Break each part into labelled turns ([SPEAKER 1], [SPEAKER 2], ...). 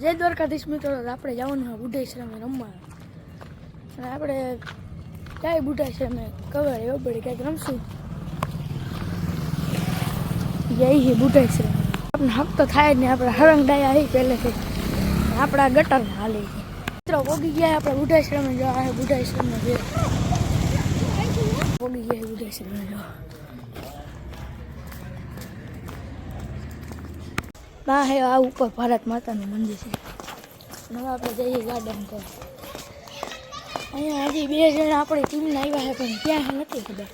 [SPEAKER 1] જય દ્વારકાધીશ મિત્રો, આપણે જવાનું બુઢાશ્રમે રમવા. અને આપણે ક્યાંય બુઢાશ્રમે ખબર એવું પડી ક્યાંક રમશું. જય હી બુઢાશ્રમ. આપણે હક તો થાય જ ને, આપણે હરંગડાયા હી પહેલેથી આપણા ગટરમાં હાલે છે. મિત્રો પોગી ગયા આપણે બુઢાશ્રમે. જો આ બુઢાશ્રમનો છે, પોગી ગયા બુઢાશ્રમે. જો ના હે આ ઉપર ભારત માતાનું મંદિર છે. હવે આપણે જઈએ ગાર્ડન પર. અહીંયા હજી 2 જણા આપણી ટીમના આવ્યા છે, પણ ક્યાં નથી ખબર.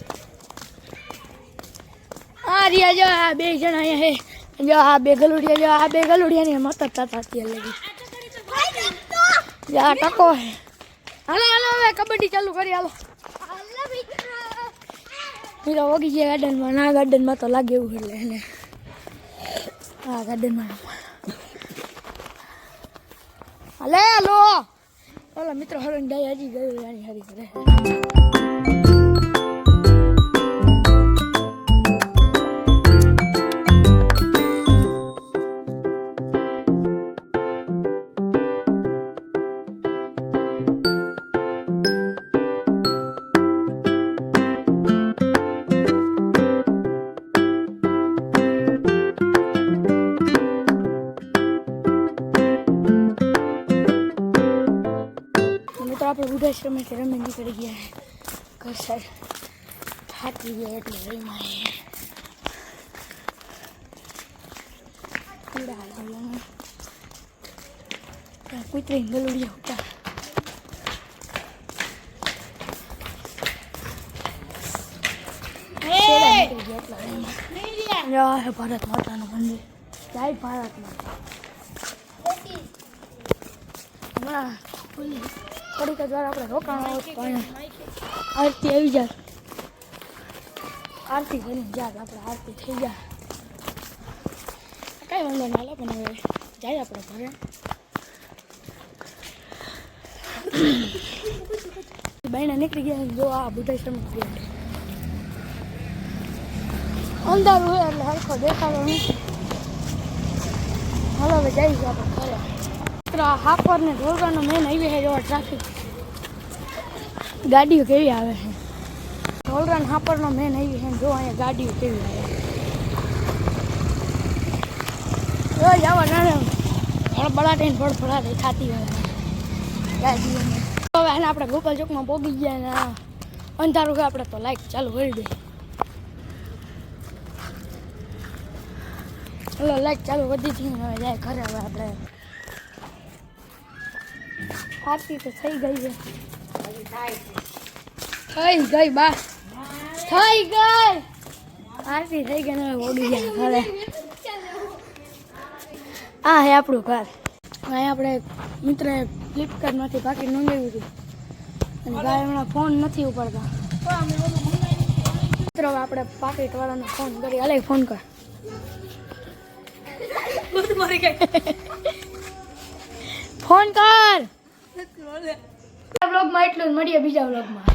[SPEAKER 1] આ રહ્યા જો આ 2 જણા અહીંયા છે. જો આ 2 ગલુડિયા, જો આ 2 ગલુડિયાની મતતા અત્યારે લગી. આ ટકો હે. હાલો હાલો હવે કબડ્ડી ચાલુ કરી. હાલો મિત્રો ઓગી ગયા ગાર્ડનમાં. ના ગાર્ડનમાં તો લાગે એવું એટલે એને આ ગાર્ડનમાં હાલે. હાલો ઓલા મિત્રો હરણ ડાય હજી ગયું રાણી હરી કરે. મિત્રો આપણે બુઢાશ્રમેથી રમી નીકળી ગયા ઘર સાઈડ. થાકી ગયા એટલે રહીમાં કૂતરી ગલુડિયા ઉઠા. ભારત માતાનું મંદિર. જય ભારત માતા. હમણાં થોડીક જ વાર આપણે રોકાણ પણ આરતી આવી જાય. આરતી કરીને જાય આપણે, આરતી થઈ જાય કાંઈ વાંધો ના હાલે. પણ હવે જાય આપણે ઘરે. બહેના નીકળી ગયા. જો આ બુઢાશ્રમ ગયા અંધારું હોય એટલે હરખો દેખાડો નહીં. હાલો હવે જઈશું આપણે ઘરે. હાપર ને ઢોલવાનો મેન હાઈવે છે. જો ટ્રાફિક ગાડીઓ કેવી આવે છે. ઢોલરાન હાપરનો મેન હાઈવે છે. જો અહીંયા ગાડીઓ કેવી આવે. જો જવા ના બળાટીને ફળફળાટી થતી હોય ગાડીઓને. હવે એને આપણે ગોપાલ ચોકમાં પહોંચી ગયા ને અંધારું હોય આપણે તો લાઈટ ચાલુ કરી દઈએ. ચલો લાઈટ ચાલુ કરી દીધી. હવે જાય ઘરે. હવે આપણે આરતી તો થઈ ગઈ છે. થઈ ગઈ બા, થઈ ગઈ આરતી થઈ ગઈ ને ઓડી ગયા ઘરે. આ હે આપણું ઘર. અહીં આપણે મિત્રએ ફ્લિપકાર્ટમાંથી પાકીટ મંગાવ્યું હતું અને ભાઈ હમણાં ફોન નથી ઉપાડતા. મિત્રો આપણે પાકીટવાળાને ફોન કરી. હાલે ફોન કર. ફોન કર. બ્લોગમાં એટલું જ. મળીએ બીજા બ્લોગમાં.